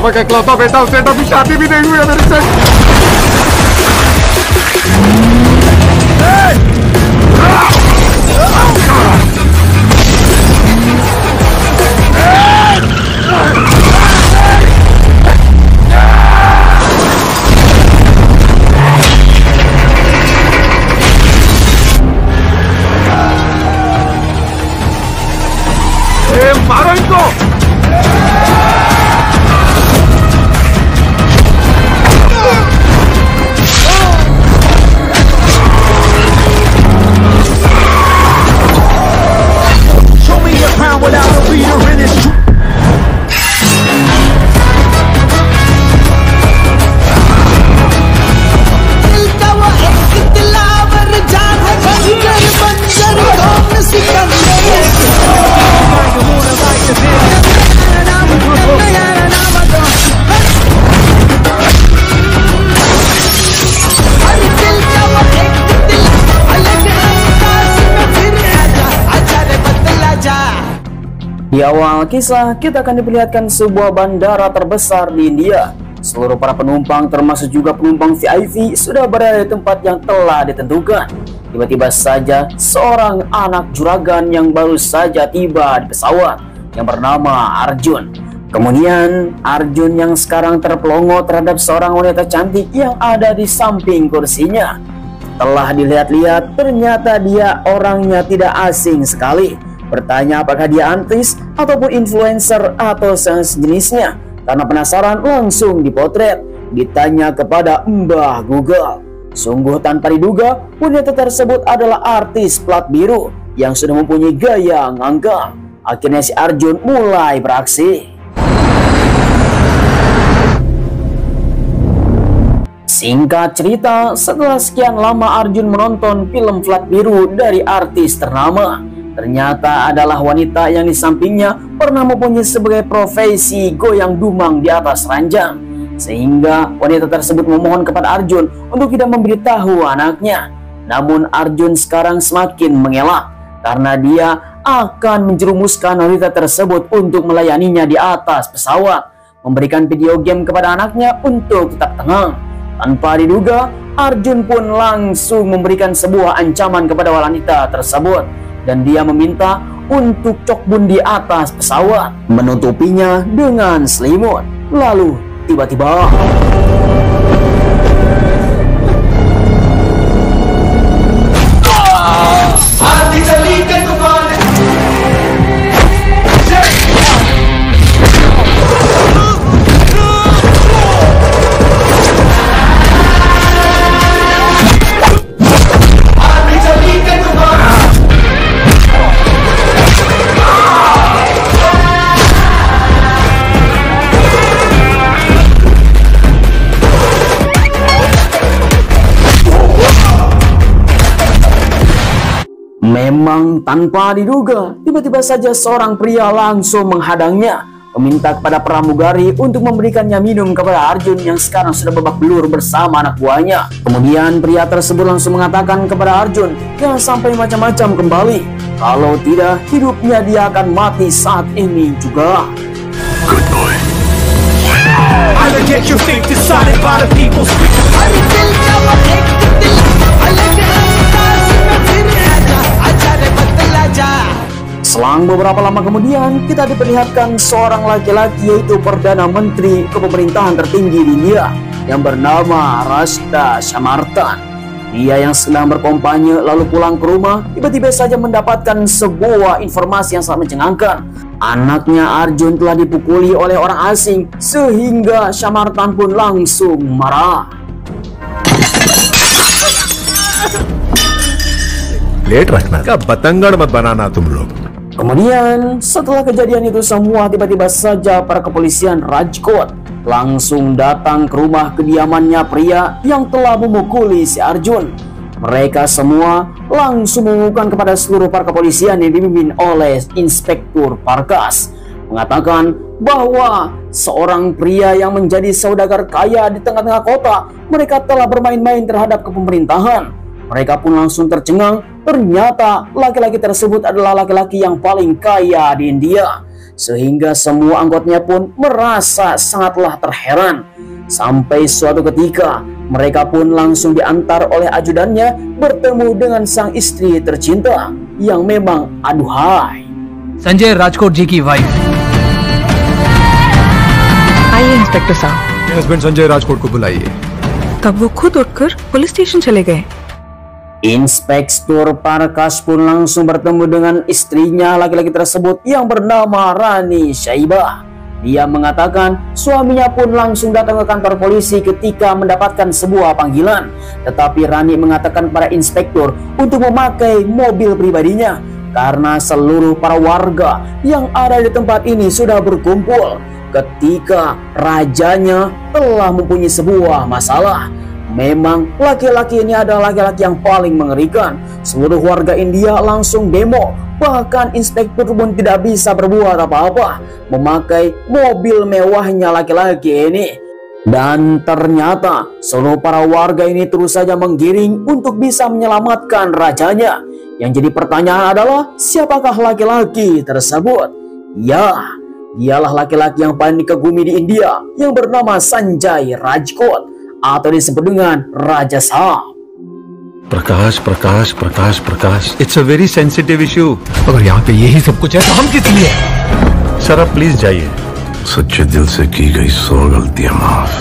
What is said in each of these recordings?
पापा का इकलौता बेटा, उसे अभी शादी भी नहीं हुई है मेरे से। मारो इनको। Show me your crown without a reader in his Di awal kisah, kita akan diperlihatkan sebuah bandara terbesar di India. Seluruh para penumpang, termasuk juga penumpang VIP, sudah berada di tempat yang telah ditentukan. Tiba-tiba saja, seorang anak juragan yang baru saja tiba di pesawat, yang bernama Arjun. Kemudian, Arjun yang sekarang terpelongo terhadap seorang wanita cantik yang ada di samping kursinya. Setelah dilihat-lihat, ternyata dia orangnya tidak asing sekali. Bertanya apakah dia artis ataupun influencer atau sejenisnya. Karena penasaran, langsung dipotret. Ditanya kepada Mbah Google. Sungguh tanpa diduga, wanita tersebut adalah artis plat biru yang sudah mempunyai gaya ngangkang. Akhirnya si Arjun mulai beraksi. Singkat cerita, setelah sekian lama Arjun menonton film plat biru dari artis ternama, ternyata adalah wanita yang di sampingnya pernah mempunyai sebagai profesi goyang dumang di atas ranjang. Sehingga wanita tersebut memohon kepada Arjun untuk tidak memberitahu anaknya. Namun Arjun sekarang semakin mengelak karena dia akan menjerumuskan wanita tersebut untuk melayaninya di atas pesawat, memberikan video game kepada anaknya untuk tetap tenang. Tanpa diduga, Arjun pun langsung memberikan sebuah ancaman kepada wanita tersebut. Dan dia meminta untuk cokbun di atas pesawat, menutupinya dengan selimut. Lalu tiba-tiba memang tanpa diduga, tiba-tiba saja seorang pria langsung menghadangnya, meminta kepada pramugari untuk memberikannya minum kepada Arjun yang sekarang sudah babak belur bersama anak buahnya. Kemudian pria tersebut langsung mengatakan kepada Arjun jangan sampai macam-macam kembali, kalau tidak hidupnya dia akan mati saat ini juga. good boy. I get your fate decided by the people. Selang beberapa lama kemudian, kita diperlihatkan seorang laki-laki yaitu Perdana Menteri kepemerintahan tertinggi di India yang bernama Rashda Shamartan. Dia yang sedang berkampanye lalu pulang ke rumah, tiba-tiba saja mendapatkan sebuah informasi yang sangat mencengangkan. Anaknya Arjun telah dipukuli oleh orang asing, sehingga Shamartan pun langsung marah. लेट रखना क्या बतंगड़ मत बनाना तुम लोग। Kemudian setelah kejadian itu semua, tiba-tiba saja para kepolisian Rajkot langsung datang ke rumah kediamannya pria yang telah memukuli si Arjun. Mereka semua langsung mengumumkan kepada seluruh para kepolisian yang dipimpin oleh Inspektur Parkas, mengatakan bahwa seorang pria yang menjadi saudagar kaya di tengah-tengah kota, mereka telah bermain-main terhadap kepemerintahan. Mereka pun langsung tercengang, ternyata laki-laki tersebut adalah laki-laki yang paling kaya di India. sehingga semua anggotanya pun merasa sangatlah terheran. Sampai suatu ketika mereka pun langsung diantar oleh ajudannya bertemu dengan sang istri tercinta yang memang aduhai. Sanjay राजकोट जी की वाइफ। आइए इंस्पेक्टर साहब। हस्बैंड संजय राजकोट को बुलाइए। तब वो खुद उठकर police station चले गए। Inspektur Parkas pun langsung bertemu dengan istrinya laki-laki tersebut yang bernama Rani Syaibah. Dia mengatakan suaminya pun langsung datang ke kantor polisi ketika mendapatkan sebuah panggilan. Tetapi Rani mengatakan kepada inspektur untuk memakai mobil pribadinya karena seluruh para warga yang ada di tempat ini sudah berkumpul ketika rajanya telah mempunyai sebuah masalah. Memang laki-laki ini adalah laki-laki yang paling mengerikan. Seluruh warga India langsung demo. Bahkan inspektur pun tidak bisa berbuat apa-apa memakai mobil mewahnya laki-laki ini. Dan ternyata seluruh para warga ini terus saja menggiring untuk bisa menyelamatkan rajanya. Yang jadi pertanyaan adalah siapakah laki-laki tersebut? Ya, dialah laki-laki yang paling dikagumi di India yang bernama Sanjay Rajkot atau disebut dengan Raja Saab. Prakash प्रकाश प्रकाश Prakash it's a very sensitive issue. अगर यहाँ पे यही सब कुछ है तो हम किस लिए? सर आप प्लीज जाइए। सच्चे दिल से की गई 100 गलतियां माफ।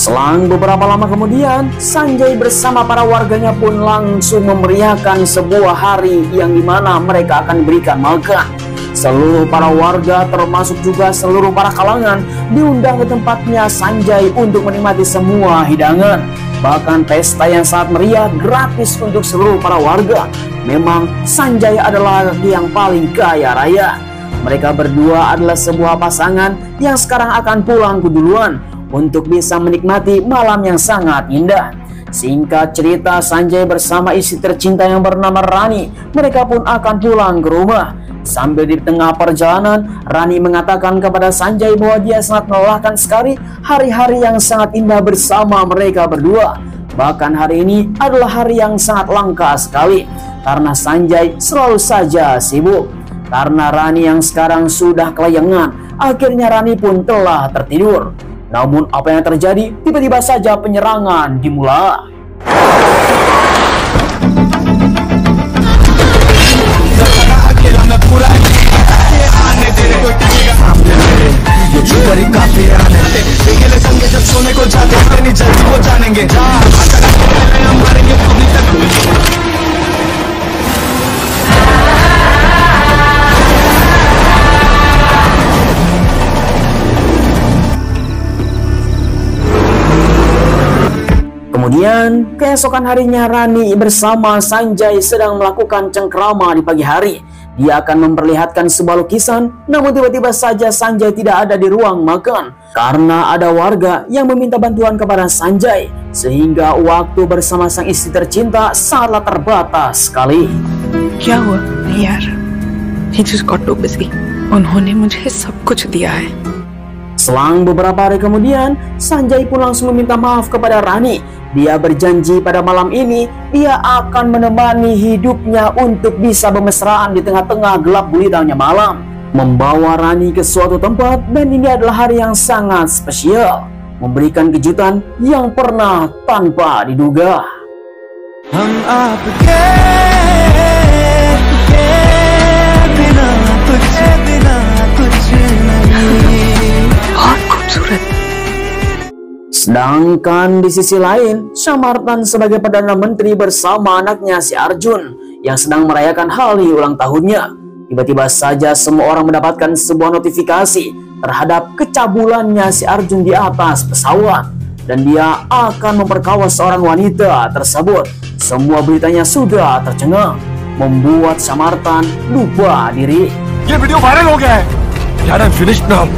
Selang beberapa lama kemudian, Sanjay bersama para warganya pun langsung memeriahkan sebuah hari yang dimana mereka akan diberikan makan. Seluruh para warga termasuk juga seluruh para kalangan diundang ke tempatnya Sanjay untuk menikmati semua hidangan. Bahkan pesta yang sangat meriah gratis untuk seluruh para warga. Memang Sanjay adalah laki yang paling kaya raya. Mereka berdua adalah sebuah pasangan yang sekarang akan pulang ke duluan untuk bisa menikmati malam yang sangat indah. Singkat cerita, Sanjay bersama istri tercinta yang bernama Rani, mereka pun akan pulang ke rumah. Sambil di tengah perjalanan, Rani mengatakan kepada Sanjay bahwa dia sangat melelahkan sekali hari-hari yang sangat indah bersama mereka berdua. Bahkan hari ini adalah hari yang sangat langka sekali karena Sanjay selalu saja sibuk. Karena Rani yang sekarang sudah kelayangan, akhirnya Rani pun telah tertidur. Namun apa yang terjadi? Tiba-tiba saja penyerangan dimulai. Kemudian keesokan harinya Rani bersama Sanjay sedang melakukan cengkrama di pagi hari. Dia akan memperlihatkan sebuah lukisan, namun tiba-tiba saja Sanjay tidak ada di ruang makan karena ada warga yang meminta bantuan kepada Sanjay, sehingga waktu bersama sang istri tercinta sangatlah terbatas sekali. क्या हुआ यार? He just got too busy. उन्होंने मुझे सब कुछ दिया है. Selang beberapa hari kemudian, Sanjay pun langsung meminta maaf kepada Rani. Dia berjanji pada malam ini dia akan menemani hidupnya untuk bisa bermesraan di tengah-tengah gelap gulitanya malam, membawa Rani ke suatu tempat, dan ini adalah hari yang sangat spesial, memberikan kejutan yang pernah tanpa diduga. Sedangkan di sisi lain, Samartan sebagai Perdana Menteri bersama anaknya si Arjun yang sedang merayakan hari ulang tahunnya. Tiba-tiba saja semua orang mendapatkan sebuah notifikasi terhadap kecabulannya si Arjun di atas pesawat, dan dia akan memperkosa seorang wanita tersebut. Semua beritanya sudah tercengang, membuat Samartan lupa diri. ये video viral हो गया है यार, I'm finished now.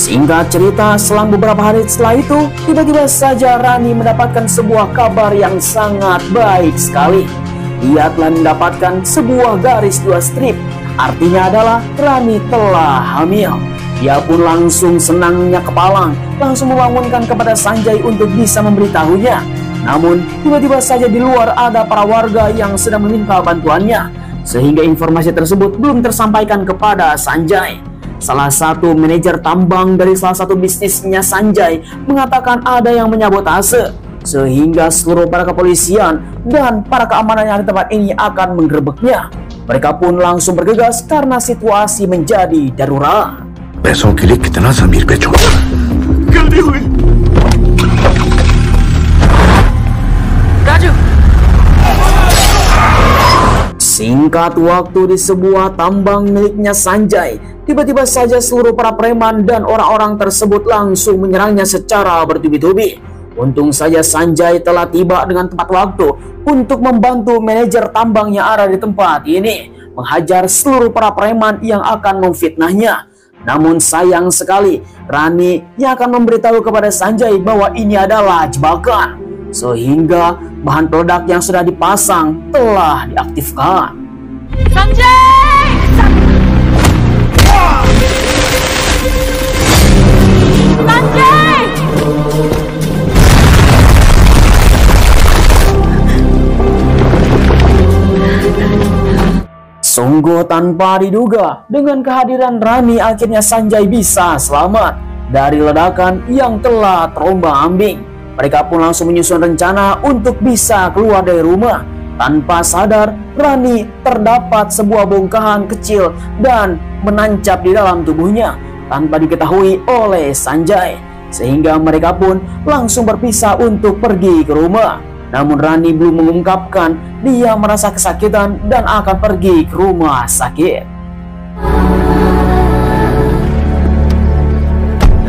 Singkat cerita, selang beberapa hari setelah itu, tiba-tiba saja Rani mendapatkan sebuah kabar yang sangat baik sekali. Dia telah mendapatkan sebuah garis 2 strip. Artinya adalah Rani telah hamil. Dia pun langsung senangnya kepalang, langsung membangunkan kepada Sanjay untuk bisa memberitahunya. Namun tiba-tiba saja di luar ada para warga yang sedang meminta bantuannya, sehingga informasi tersebut belum tersampaikan kepada Sanjay. Salah satu manajer tambang dari salah satu bisnisnya Sanjay mengatakan ada yang menyabotase, sehingga seluruh para kepolisian dan para keamanan yang di tempat ini akan menggerebeknya. Mereka pun langsung bergegas karena situasi menjadi darurat. पैसों के लिए कितना ज़मीर पे छोड़ा गलती हुई। Raju, Singkat waktu di sebuah tambang miliknya Sanjay, tiba-tiba saja seluruh para preman dan orang-orang tersebut langsung menyerangnya secara bertubi-tubi. Untung saja Sanjay telah tiba dengan tepat waktu untuk membantu manajer tambang yang ada di tempat ini menghajar seluruh para preman yang akan memfitnahnya. Namun sayang sekali, Rani yang akan memberitahu kepada Sanjay bahwa ini adalah jebakan, sehingga bahan peledak yang sudah dipasang telah diaktifkan. Sanjay! Sanjay! Sungguh tanpa diduga, dengan kehadiran Rani akhirnya Sanjay bisa selamat dari ledakan yang telah terombang-ambing. Mereka pun langsung menyusun rencana untuk bisa keluar dari rumah. Tanpa sadar, Rani terdapat sebuah bongkahan kecil dan menancap di dalam tubuhnya tanpa diketahui oleh Sanjay, sehingga mereka pun langsung berpisah untuk pergi ke rumah. Namun Rani belum mengungkapkan dia merasa kesakitan dan akan pergi ke rumah sakit.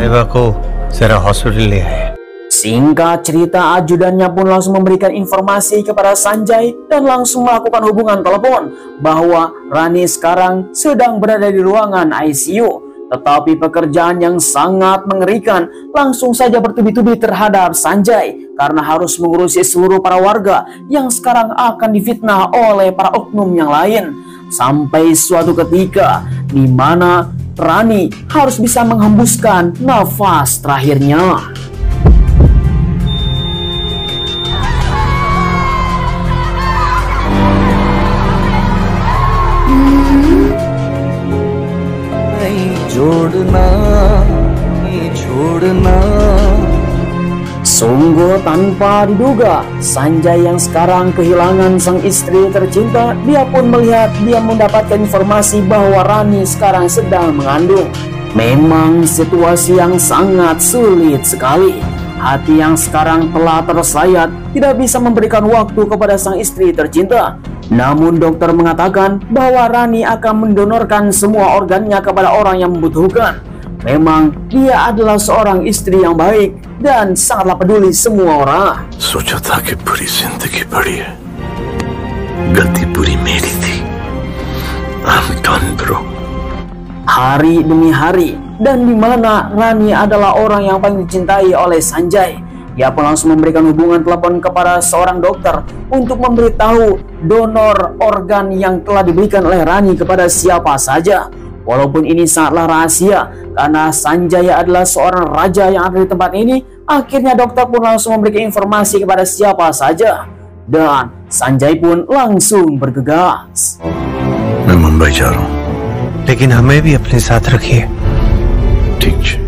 Eva ko zara hospital le aaya. Singkat cerita, ajudannya pun langsung memberikan informasi kepada Sanjay dan langsung melakukan hubungan telepon bahwa Rani sekarang sedang berada di ruangan ICU. Tetapi pekerjaan yang sangat mengerikan langsung saja bertubi-tubi terhadap Sanjay karena harus mengurusi seluruh para warga yang sekarang akan difitnah oleh para oknum yang lain. Sampai suatu ketika di mana Rani harus bisa menghembuskan nafas terakhirnya. Sungguh tanpa diduga, Sanjay yang sekarang kehilangan sang istri tercinta, dia pun melihat dia mendapatkan informasi bahwa Rani sekarang sedang mengandung. Memang situasi yang sangat sulit sekali. Hati yang sekarang telah tersayat tidak bisa memberikan waktu kepada sang istri tercinta. Namun dokter mengatakan bahwa Rani akan mendonorkan semua organnya kepada orang yang membutuhkan. Memang dia adalah seorang istri yang baik dan sangatlah peduli semua orang. सोचा था कि पूरी जिंदगी बड़ी है गलती पूरी मेरी थी I'm done bro. Hari demi hari, dan di mana Rani adalah orang yang paling dicintai oleh Sanjay. Dia pun langsung memberikan hubungan telepon kepada seorang dokter untuk memberitahu donor organ yang telah diberikan oleh Rani kepada siapa saja. Walaupun ini sangatlah rahasia karena Sanjay adalah seorang raja yang ada di tempat ini, akhirnya dokter pun langsung memberikan informasi kepada siapa saja. Dan Sanjay pun langsung bergegas. मैं मुंबई जा रहा हूँ लेकिन हमें भी अपने साथ रखिए. ठीक है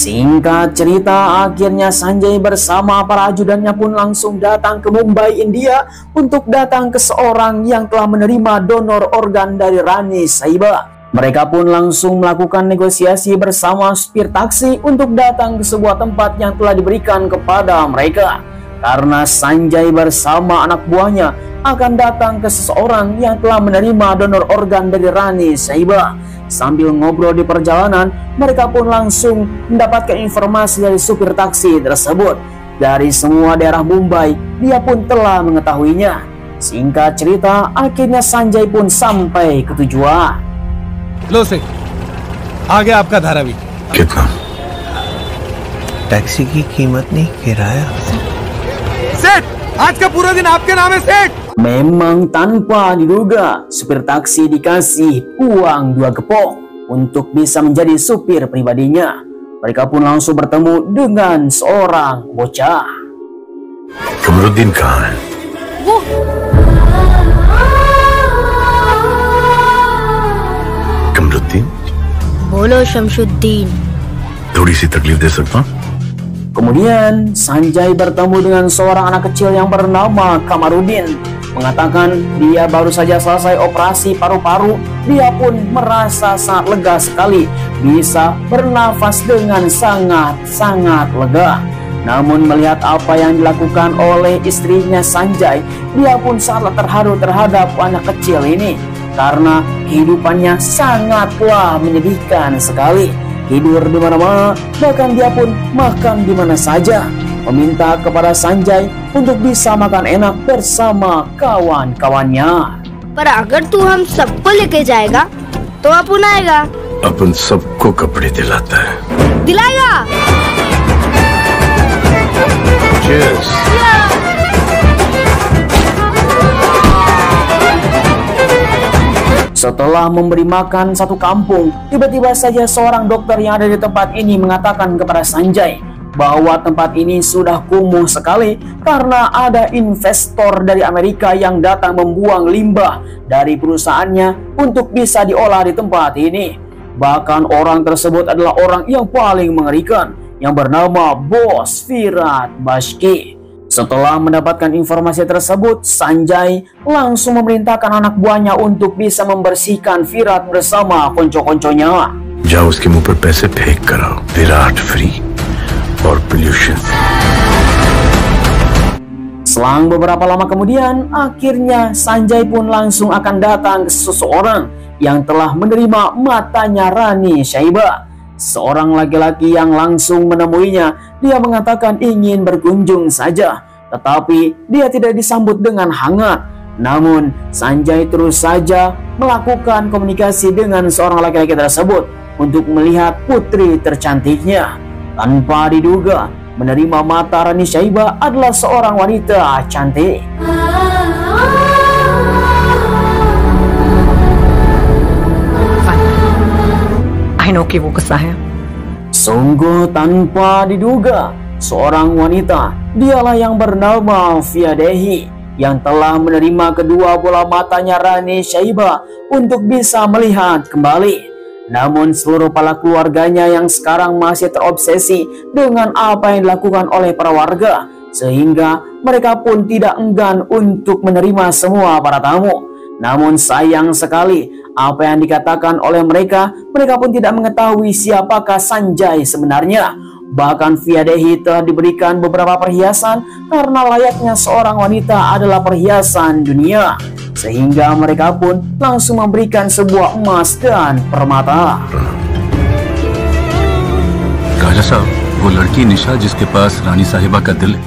Singkat cerita, akhirnya Sanjay bersama para ajudannya pun langsung datang ke Mumbai, India untuk datang ke seorang yang telah menerima donor organ dari Rani Sahiba. Mereka pun langsung melakukan negosiasi bersama supir taksi untuk datang ke sebuah tempat yang telah diberikan kepada mereka. Karena Sanjay bersama anak buahnya akan datang ke seseorang yang telah menerima donor organ dari Rani Sahiba. Sambil ngobrol di perjalanan, mereka pun langsung mendapatkan informasi dari supir taksi tersebut. Dari semua daerah Mumbai, dia pun telah mengetahuinya. Singkat cerita, akhirnya Sanjay pun sampai ke tujuan. लो सिंह, आ गया आपका धारावी. कितना टैक्सी की कीमत नहीं, किराया. सेठ, आज का पूरा दिन आपके नाम है सेठ. Memang tanpa diduga, supir taksi dikasih uang 2 gepok untuk bisa menjadi supir pribadinya. Mereka pun langsung bertemu dengan seorang bocah. Kamruddin कहाँ है? कमरुद्दीन? बोलो शमशुद्दीन। थोड़ी सी तकलीफ दे सकता हूँ? Kemudian Sanjay bertemu dengan seorang anak kecil yang bernama Kamaruddin. Mengatakan dia baru saja selesai operasi paru-paru. Dia pun merasa sangat lega sekali, bisa bernafas dengan sangat lega. Namun melihat apa yang dilakukan oleh istrinya Sanjay, dia pun sangat terharu terhadap anak kecil ini. Karena kehidupannya sangatlah menyedihkan sekali. Tidur di mana-mana, bahkan dia pun makan di mana saja. Meminta kepada Sanjay untuk bisa makan enak bersama kawan-kawannya. पर अगर तू हम सबको लेके जाएगा तो अपन आएगा। अपन सबको कपड़े दिलाता है। दिलाएगा। Cheers. Setelah memberi makan satu kampung, tiba-tiba saja seorang dokter yang ada di tempat ini mengatakan kepada Sanjay bahwa tempat ini sudah kumuh sekali karena ada investor dari Amerika yang datang membuang limbah dari perusahaannya untuk bisa diolah di tempat ini. Bahkan orang tersebut adalah orang yang paling mengerikan yang bernama Bos Virat Bashki. Setelah mendapatkan informasi tersebut, Sanjay langsung memerintahkan anak buahnya untuk bisa membersihkan Virat bersama konco-konconya. जाओ उसके मुंह पर पैसे फेंक कर आओ, विराट फ्री और pollution. Selang beberapa lama kemudian, akhirnya Sanjay pun langsung akan datang ke seseorang yang telah menerima matanya Rani Saiba. Seorang laki-laki yang langsung menemuinya. Dia mengatakan ingin berkunjung saja, tetapi dia tidak disambut dengan hangat. Namun Sanjay terus saja melakukan komunikasi dengan seorang laki-laki tersebut untuk melihat putri tercantiknya. Tanpa diduga, menerima mata Rani Saiba adalah seorang wanita cantik. I know कि वो गुस्सा है। Sungguh tanpa diduga, seorang wanita, dialah yang bernama Fiadehi, yang telah menerima kedua bola matanya Rani Saiba untuk bisa melihat kembali. Namun seluruh para keluarganya yang sekarang masih terobsesi dengan apa yang dilakukan oleh para warga, sehingga mereka pun tidak enggan untuk menerima semua para tamu. Namun sayang sekali, apa yang dikatakan oleh mereka pun tidak mengetahui siapakah Sanjay sebenarnya. Bahkan Fiadehi telah diberikan beberapa perhiasan karena layaknya seorang wanita adalah perhiasan dunia. Sehingga mereka pun langsung memberikan sebuah emas dan permata. राजा साहब, वो लड़की निशा जिसके पास रानी साहिबा का दिल है।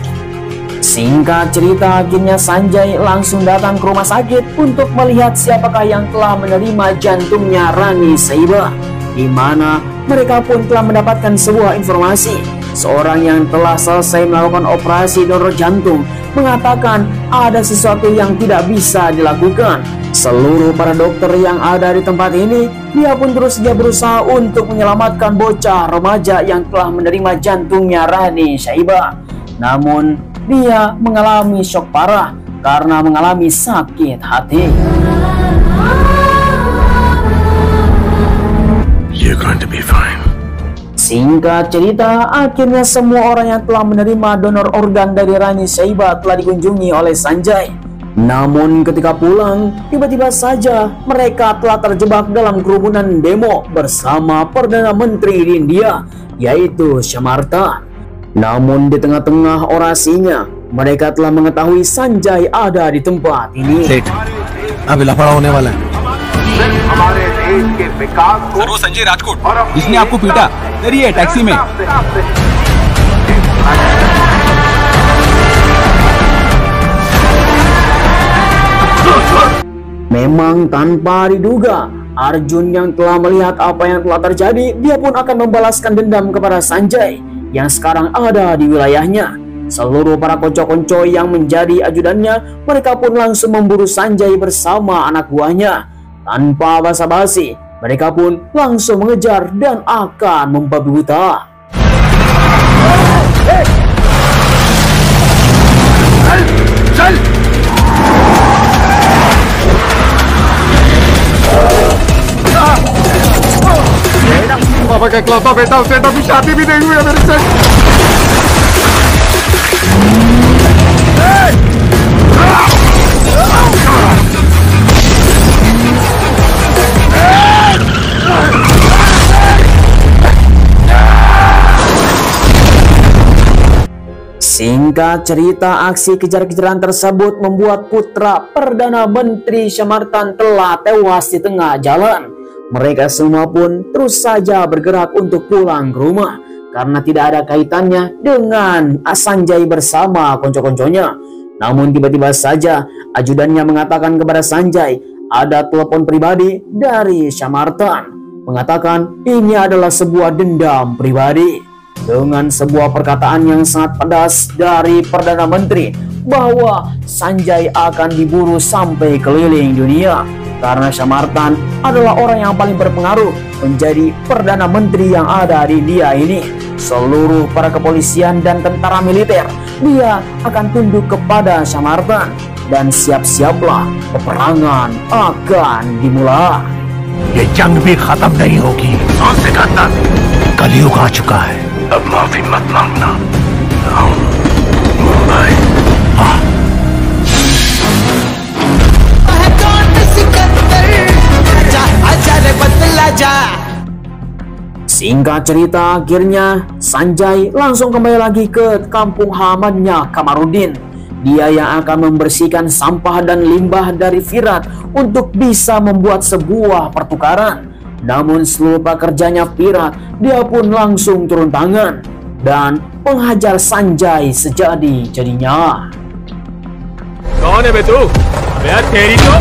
Singkat cerita, akhirnya Sanjay langsung datang ke rumah sakit untuk melihat siapakah yang telah menerima jantungnya Rani Saiba, di mana mereka pun telah mendapatkan sebuah informasi. Seorang yang telah selesai melakukan operasi donor jantung mengatakan ada sesuatu yang tidak bisa dilakukan. Seluruh para dokter yang ada di tempat ini, dia pun terus saja berusaha untuk menyelamatkan bocah remaja yang telah menerima jantungnya Rani Saiba. Namun dia mengalami shock parah karena mengalami sakit hati. You're going to be fine. Singkat cerita, akhirnya semua orang yang telah menerima donor organ dari Rani Saiba telah dikunjungi oleh Sanjay. Namun ketika pulang, tiba-tiba saja mereka telah terjebak dalam kerumunan demo bersama Perdana Menteri di India, yaitu Shamartan. Namun di tengah-tengah orasinya, mereka telah mengetahui Sanjay ada di tempat ini. अब लफड़ा होने वाला है। हमारे देश के विकास को सर वो संजय राजकोट, इसने आपको पीटा। डरिए टैक्सी में। Memang tanpa diduga, Arjun yang telah melihat apa yang telah terjadi, dia pun akan membalaskan dendam kepada Sanjay yang sekarang ada di wilayahnya. Seluruh para konco-konco yang menjadi ajudannya, mereka pun langsung memburu Sanjay bersama anak buahnya. Tanpa basa-basi, mereka pun langsung mengejar dan akan membabi buta. पापा का इकलौता बेटा, उसे तो अभी शादी भी नहीं हुई है मेरे से। Singkat cerita, aksi kejar-kejaran tersebut membuat putra Perdana Menteri Samartan telah tewas di tengah jalan. Mereka semua pun terus saja bergerak untuk pulang ke rumah karena tidak ada kaitannya dengan Sanjay bersama konco-konconya. Namun tiba-tiba saja ajudannya mengatakan kepada Sanjay ada telepon pribadi dari Samartan, mengatakan ini adalah sebuah dendam pribadi. Dengan sebuah perkataan yang sangat pedas dari Perdana Menteri bahwa Sanjay akan diburu sampai keliling dunia karena Samartan adalah orang yang paling berpengaruh menjadi Perdana Menteri yang ada di India ini. Seluruh para kepolisian dan tentara militer dia akan tunduk kepada Samartan dan siap-siaplah peperangan akan dimulai. ये जंग भी खत्म नहीं होगी। कौन से खत्म? कलयुग आ चुका है। अब माफी मत मांगना। Mumbai. Singkat cerita, akhirnya Sanjay langsung kembali lagi ke kampung halamannya Kamarudin. Dia yang akan membersihkan sampah dan limbah dari Virat untuk bisa membuat sebuah pertukaran. Namun seluruh pekerjanya Virat, dia pun langsung turun tangan dan menghajar Sanjay sejadi-jadinya. कौन है बे तू? यार तेरी तो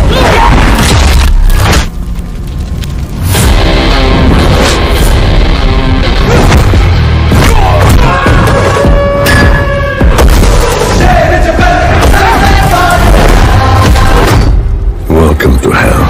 Welcome to hell.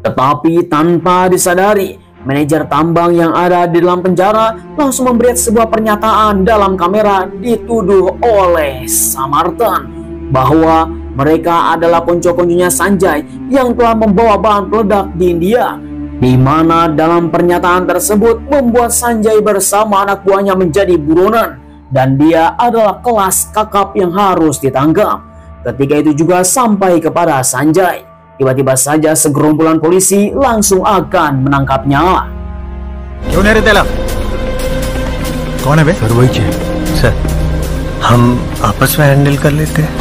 Tetapi tanpa disadari, manajer tambang yang ada di dalam penjara langsung memberi sebuah pernyataan dalam kamera dituduh oleh Samartan bahwa mereka adalah konco-konconya Sanjay yang telah membawa bahan peledak di India, di mana dalam pernyataan tersebut membuat Sanjay bersama anak buahnya menjadi buronan dan dia adalah kelas kakap yang harus ditangkap. Ketika itu juga sampai kepada Sanjay. Tiba-tiba saja segerombolan polisi langsung akan menangkapnya. क्यों नहीं रहते लग? कौन है बे? सर वही है सर, हम आपस में हैंडल कर लेते हैं.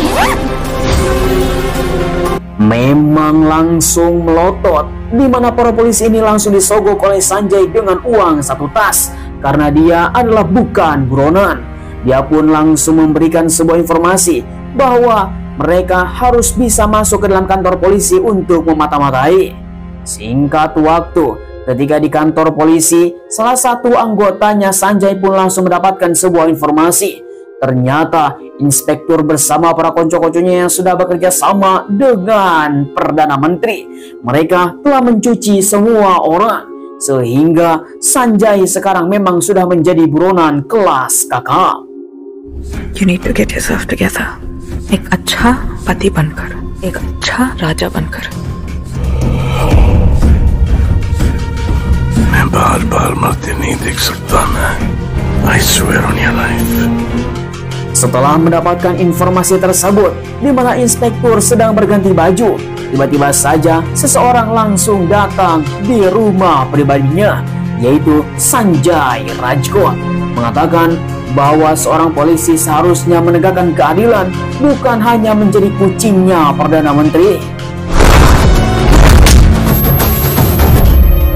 Memang langsung melotot, di mana para polisi ini langsung disogok oleh Sanjay dengan uang 1 tas karena dia adalah bukan buronan. Dia pun langsung memberikan sebuah informasi bahwa mereka harus bisa masuk ke dalam kantor polisi untuk memata-matai. Singkat waktu, ketika di kantor polisi, salah satu anggotanya Sanjay pun langsung mendapatkan sebuah informasi. Ternyata inspektur bersama para konco-konconya yang sudah bekerja sama dengan Perdana Menteri, mereka telah mencuci semua orang, sehingga Sanjay sekarang memang sudah menjadi buronan kelas kakap. You need to get yourself together. एक अच्छा पति बनकर, एक अच्छा राजा बनकर. मैं बार-बार मरते नहीं देख सकता मैं. I swear on your life. Setelah mendapatkan informasi tersebut, di mana inspektur sedang berganti baju, tiba-tiba saja seseorang langsung datang di rumah pribadinya, yaitu Sanjay Rajkot, mengatakan bahwa seorang polisi seharusnya menegakkan keadilan, bukan hanya menjadi kucingnya Perdana Menteri.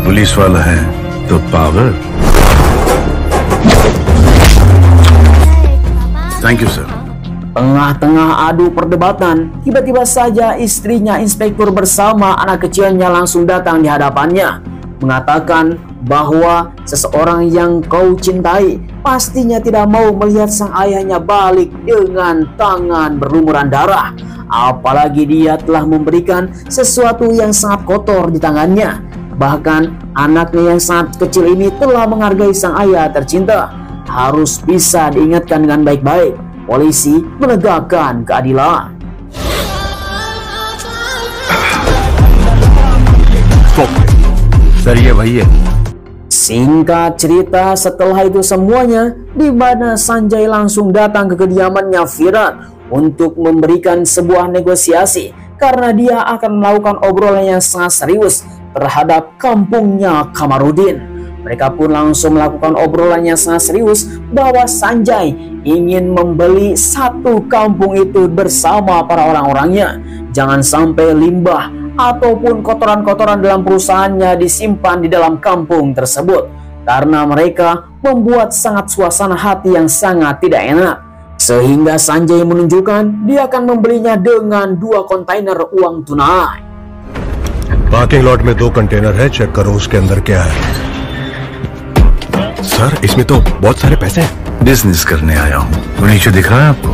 Police वाला है तो power. Thank you sir. Tengah-tengah adu perdebatan, tiba-tiba saja istrinya inspektur bersama anak kecilnya langsung datang di hadapannya, mengatakan bahwa seseorang yang kau cintai pastinya tidak mau melihat sang ayahnya balik dengan tangan berlumuran darah. Apalagi dia telah memberikan sesuatu yang sangat kotor di tangannya. Bahkan anaknya yang sangat kecil ini telah menghargai sang ayah tercinta. Harus bisa diingatkan dengan baik-baik. Polisi menegakkan keadilan. Singkat cerita, setelah itu semuanya, di mana Sanjay langsung datang ke kediamannya Virat untuk memberikan sebuah negosiasi karena dia akan melakukan obrolan yang sangat serius terhadap kampungnya Kamarudin. Mereka pun langsung melakukan obrolan yang sangat serius bahwa Sanjay ingin membeli satu kampung itu bersama para orang-orangnya. Jangan sampai limbah ataupun kotoran-kotoran dalam perusahaannya disimpan di dalam kampung tersebut, karena mereka membuat sangat suasana hati yang sangat tidak enak. Sehingga Sanjay menunjukkan dia akan membelinya dengan 2 kontainer uang tunai. Parking lot में 2 कंटेनर है, चेक करो उसके अंदर क्या है। सर, इसमें तो बहुत सारे पैसे हैं। बिजनेस करने आया हूँ, वो नीचे दिख रहा है आपको?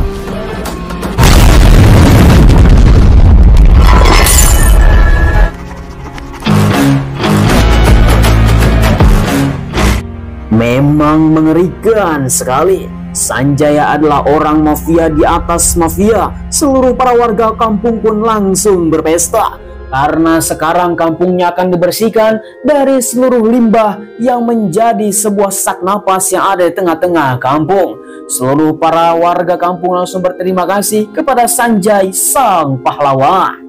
Memang mengerikan sekali. Sanjaya adalah orang mafia di atas mafia. Seluruh para warga kampung pun langsung berpesta karena sekarang kampungnya akan dibersihkan dari seluruh limbah yang menjadi sebuah sak napas yang ada di tengah-tengah kampung. Seluruh para warga kampung langsung berterima kasih kepada Sanjay sang pahlawan.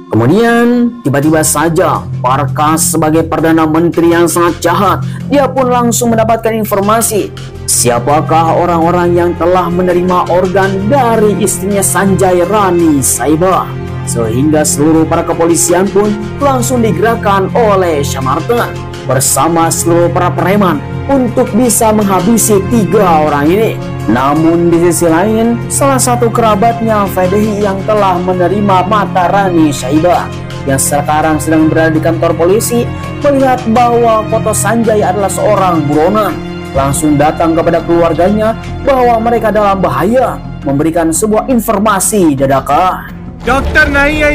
Kemudian tiba-tiba saja Parkas sebagai Perdana Menteri yang sangat jahat, dia pun langsung mendapatkan informasi siapakah orang-orang yang telah menerima organ dari istrinya Sanjay, Rani Sahiba. Sehingga seluruh para kepolisian pun langsung digerakkan oleh Shamartan bersama seluruh para preman untuk bisa menghabisi 3 orang ini. Namun di sisi lain, salah satu kerabatnya Fedehi yang telah menerima mata Rani Sahiba yang sekarang sedang berada di kantor polisi melihat bahwa foto Sanjay adalah seorang buronan, langsung datang kepada keluarganya bahwa mereka dalam bahaya, memberikan sebuah informasi dadakan. Doctor नहीं है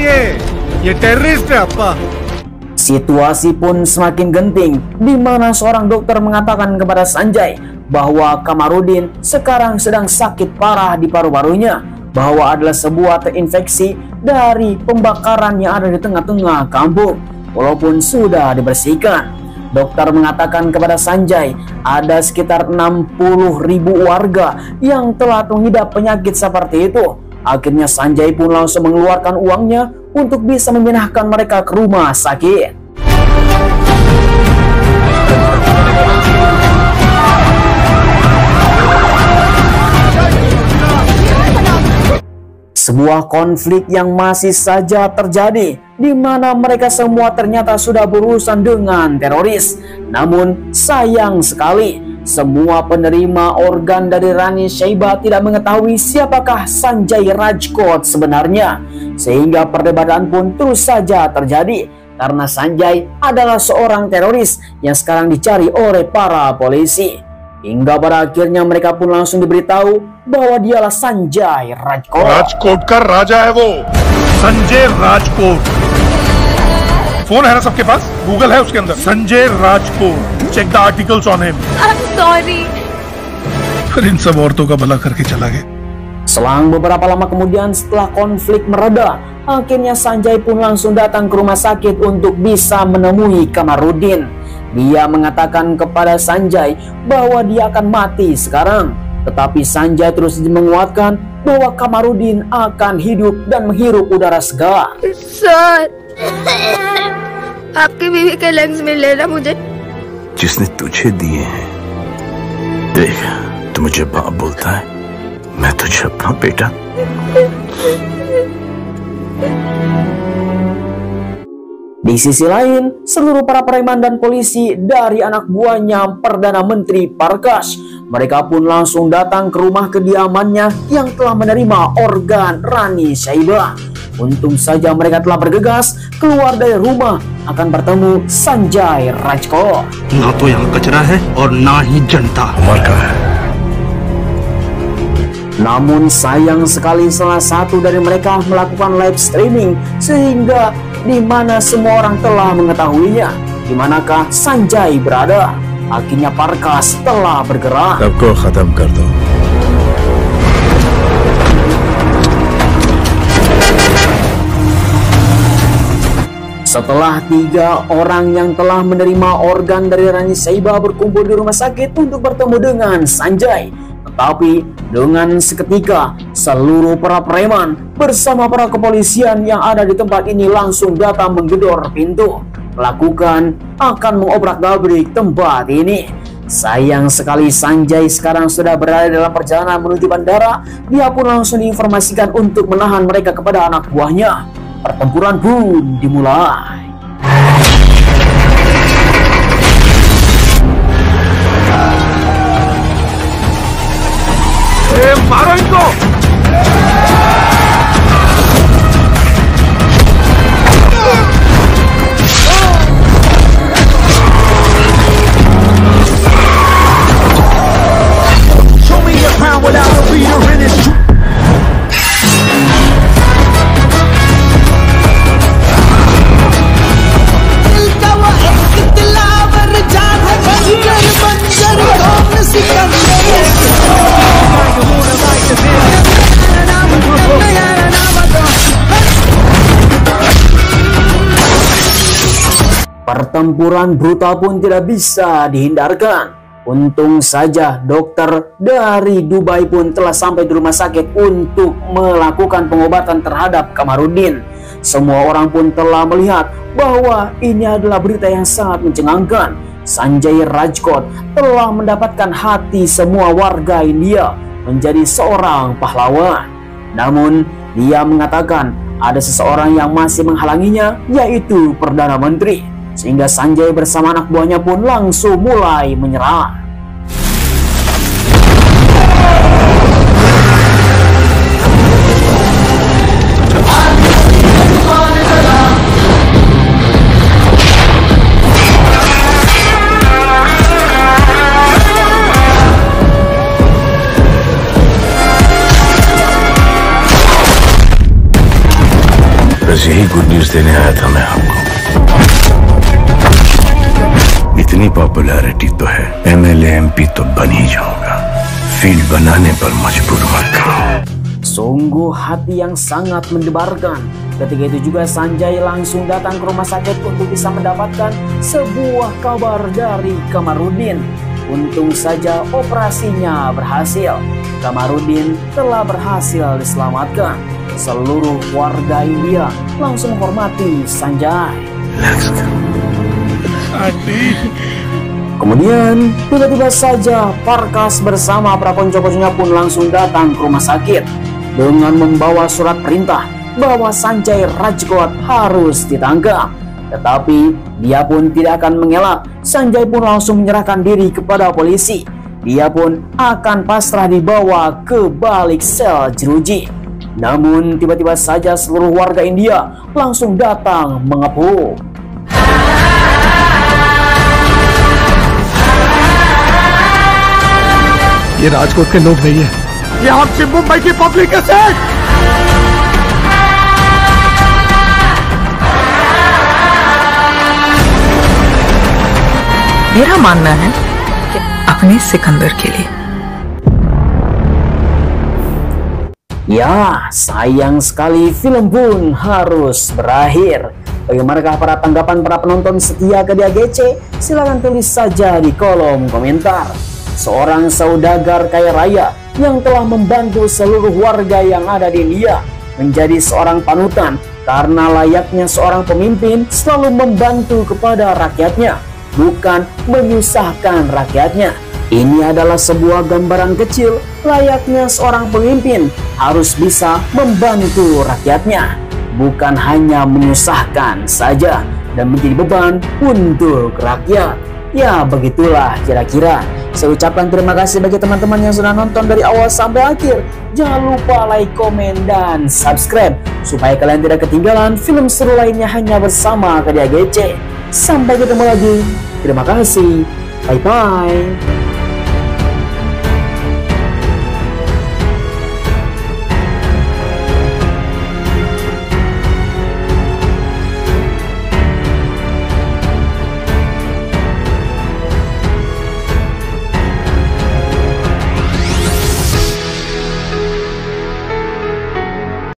ये टेररिस्ट है apa? Situasi pun semakin genting, di mana seorang dokter mengatakan kepada Sanjay bahwa Kamarudin sekarang sedang sakit parah di paru-parunya, bahwa adalah sebuah terinfeksi dari pembakaran yang ada di tengah-tengah kampung, walaupun sudah dibersihkan. Dokter mengatakan kepada Sanjay ada sekitar 60.000 warga yang telah mengidap penyakit seperti itu. Akhirnya Sanjay pun langsung mengeluarkan uangnya untuk bisa memindahkan mereka ke rumah sakit. Sebuah konflik yang masih saja terjadi, di mana mereka semua ternyata sudah berurusan dengan teroris. Namun sayang sekali, semua penerima organ dari Rani Sahiba tidak mengetahui siapakah Sanjay Rajkot sebenarnya. Sehingga perdebatan pun terus saja terjadi, karena Sanjay adalah seorang teroris yang sekarang dicari oleh para polisi. Hingga pada akhirnya mereka pun langsung diberitahu bahwa dialah Sanjay Rajkot. Rajkot का राजा है वो, संजय राजकोट। फोन है ना सबके पास, गूगल है उसके अंदर, Sanjay Rajkot. Check the articles on him. I'm sorry. फिर इन सब औरतों का भला करके चला गया। Selang beberapa lama kemudian, setelah konflik mereda, akhirnya Sanjay pun langsung datang ke rumah sakit untuk bisa menemui Kamarudin. Dia mengatakan kepada Sanjay bahwa dia akan mati sekarang. Tetapi Sanjay terus menguatkan bahwa Kamarudin akan hidup dan menghirup udara segar. Sir, आपकी बीवी के लंग्स में लेना मुझे। जिसने तुझे दिए हैं, देख तू मुझे बाप बोलता है, मैं तुझे अपना बेटा। Di sisi lain, seluruh para preman dan polisi dari anak buahnya Perdana Menteri Parkas, mereka pun langsung datang ke rumah kediamannya yang telah menerima organ Rani Sahiba. Untung saja mereka telah bergegas keluar dari rumah akan bertemu Sanjay Rajkot. ना तो यहाँ कचरा है और ना ही जनता। Namun sayang sekali salah satu dari mereka melakukan live streaming sehingga di mana semua orang telah mengetahuinya di manakah Sanjay berada. Akhirnya Parkas telah bergerak. सबको खत्म कर दो। Setelah 3 orang yang telah menerima organ dari Rani Sahiba berkumpul di rumah sakit untuk bertemu dengan Sanjay, tetapi dengan seketika seluruh para preman bersama para kepolisian yang ada di tempat ini langsung datang menggedor pintu, melakukan akan mengobrak-abrik tempat ini. Sayang sekali Sanjay sekarang sudah berada dalam perjalanan menuju bandara. Dia pun langsung diinformasikan untuk menahan mereka kepada anak buahnya. Pertempuran pun dimulai. मारो इनको। Show me your crown without a leader in it. Pertempuran brutal pun tidak bisa dihindarkan. Untung saja dokter dari Dubai pun telah sampai di rumah sakit untuk melakukan pengobatan terhadap Kamarudin. Semua orang pun telah melihat bahwa ini adalah berita yang sangat mencengangkan. Sanjay Rajkot telah mendapatkan hati semua warga India menjadi seorang pahlawan. Namun dia mengatakan ada seseorang yang masih menghalanginya, yaitu Perdana Menteri. Sehingga Sanjay bersama anak buahnya pun langsung mulai menyerang. बस यही good news देने आया था मैं आपको। इतनी पॉपुलैरिटी तो है, एमएलए एमपी तो बन ही जाऊंगा। फील्ड बनाने पर मजबूर मत करो। Sungguh hati yang sangat mendebarkan. Ketika itu juga Sanjay langsung datang ke rumah sakit untuk bisa mendapatkan sebuah kabar dari Kamarudin. Untung saja operasinya berhasil. Kamarudin telah berhasil diselamatkan. Seluruh warga India langsung menghormati Sanjay. Kemudian tiba-tiba saja Parkas bersama para konco-konconya pun langsung datang ke rumah sakit dengan membawa surat perintah bahwa Sanjay Rajkot harus ditangkap. Tetapi dia pun tidak akan mengelak. Sanjay pun langsung menyerahkan diri kepada polisi. Dia pun akan pasrah dibawa ke balik sel jeruji. Namun tiba-tiba saja seluruh warga India langsung datang mengepung. ये राजकोट के लोग नहीं है, ये आपकी मुंबई की पब्लिक है सर। मेरा मानना है कि अपने सिकंदर के लिए। Ya, sayang sekali film pun harus berakhir. Bagaimanakah para tanggapan para penonton setia ke DAGC? Silahkan tulis saja di kolom komentar. Seorang saudagar kaya raya yang telah membantu seluruh warga yang ada di India menjadi seorang panutan karena layaknya seorang pemimpin selalu membantu kepada rakyatnya, bukan menyusahkan rakyatnya. Ini adalah sebuah gambaran kecil layaknya seorang pemimpin harus bisa membantu rakyatnya, bukan hanya menyusahkan saja. dan menjadi beban untuk rakyat. Ya begitulah kira-kira. Saya ucapkan terima kasih bagi teman-teman yang sudah nonton dari awal sampai akhir. Jangan lupa like, komen, dan subscribe supaya kalian tidak ketinggalan film seru lainnya hanya bersama Kadya GC. Sampai ketemu lagi. Terima kasih. Bye-bye.